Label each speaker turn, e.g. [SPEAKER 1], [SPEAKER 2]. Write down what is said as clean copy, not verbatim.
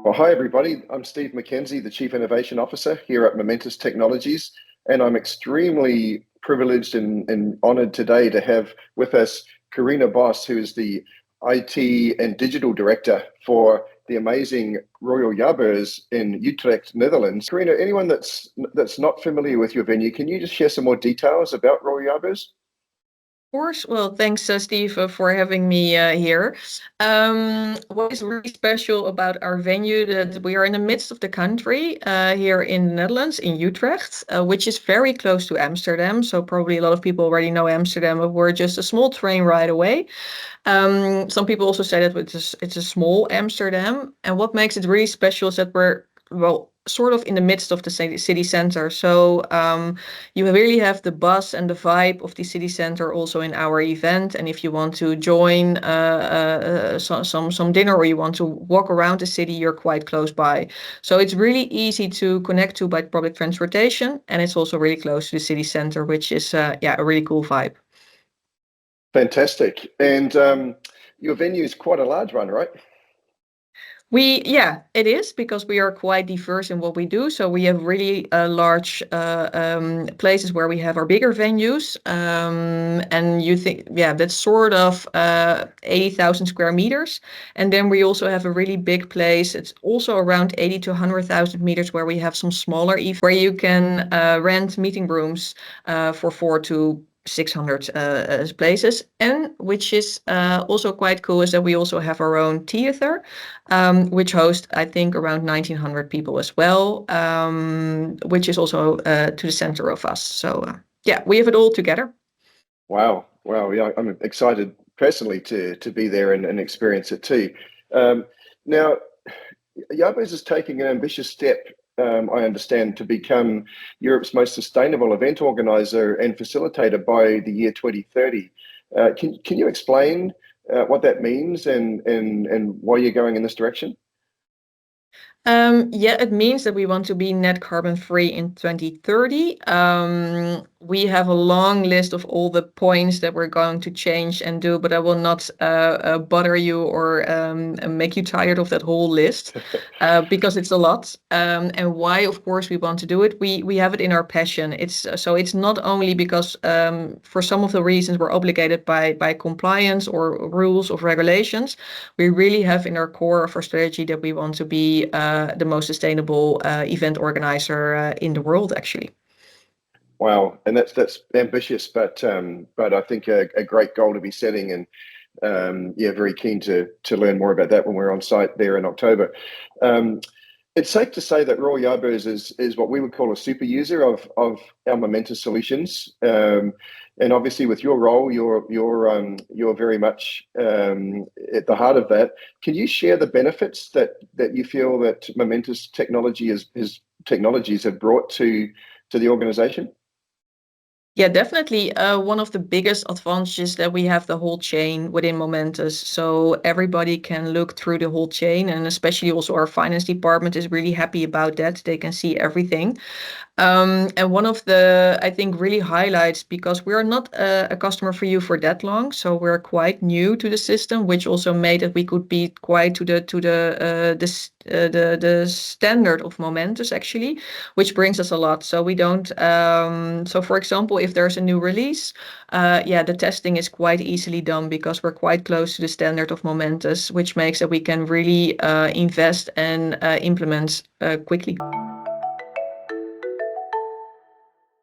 [SPEAKER 1] Well, hi everybody. I'm Steve Mackenzie, the Chief Innovation Officer here at Momentus Technologies, and I'm extremely privileged and honored today to have with us Corine Bos, who is the IT and Digital Director for the amazing Royal Jaarbeurs in Utrecht, Netherlands. Corine, anyone that's not familiar with your venue, can you just share some more details about Royal Jaarbeurs?
[SPEAKER 2] Course. Well, thanks, Steve, for having me here. What is really special about our venue that we are in the midst of the country here in the Netherlands, in Utrecht, which is very close to Amsterdam. So probably a lot of people already know Amsterdam, but we're just a small train ride away. Some people also say that it's a small Amsterdam. And what makes it really special is that we're, well, sort of in the midst of the city center. So you really have the buzz and the vibe of the city center also in our event. And if you want to join some dinner or you want to walk around the city, you're quite close by. So it's really easy to connect to by public transportation. And it's also really close to the city center, which is a really cool vibe.
[SPEAKER 1] Fantastic. And your venue is quite a large one, right?
[SPEAKER 2] It is because we are quite diverse in what we do. So we have really large places where we have our bigger venues. And you think, that's sort of 80,000 square meters. And then we also have a really big place. It's also around 80 to 100,000 meters where we have some smaller events where you can rent meeting rooms for 4 to 600 places. And which is also quite cool is that we also have our own theater, which hosts, I think, around 1,900 people as well, which is also to the center of us. So we have it all together.
[SPEAKER 1] Wow. Yeah, I'm excited personally to be there and experience it too. Now, Jaarbeurs is taking an ambitious step, I understand, to become Europe's most sustainable event organizer and facilitator by the year 2030. Can you explain what that means and why you're going in this direction?
[SPEAKER 2] It means that we want to be net carbon free in 2030. We have a long list of all the points that we're going to change and do, but I will not bother you or make you tired of that whole list because it's a lot. And why, of course, we want to do it. We have it in our passion. It's not only because for some of the reasons we're obligated by compliance or rules of regulations. We really have in our core of our strategy that we want to be the most sustainable event organizer in the world, actually.
[SPEAKER 1] Wow, and that's ambitious, but I think a great goal to be setting, and very keen to learn more about that when we're on site there in October. It's safe to say that Royal Jaarbeurs is what we would call a super user of our Momentus solutions, and obviously with your role, you're very much at the heart of that. Can you share the benefits that you feel that Momentus technologies have brought to the organization?
[SPEAKER 2] Yeah, definitely. One of the biggest advantages that we have the whole chain within Momentus. So everybody can look through the whole chain, and especially also our finance department is really happy about that. They can see everything. And one of the, I think, really highlights, because we are not a customer for you for that long, so we're quite new to the system, which also made that we could be quite to the standard of Momentus actually, which brings us a lot. So we don't. So for example, if there's a new release, the testing is quite easily done because we're quite close to the standard of Momentus, which makes that we can really invest and implement quickly.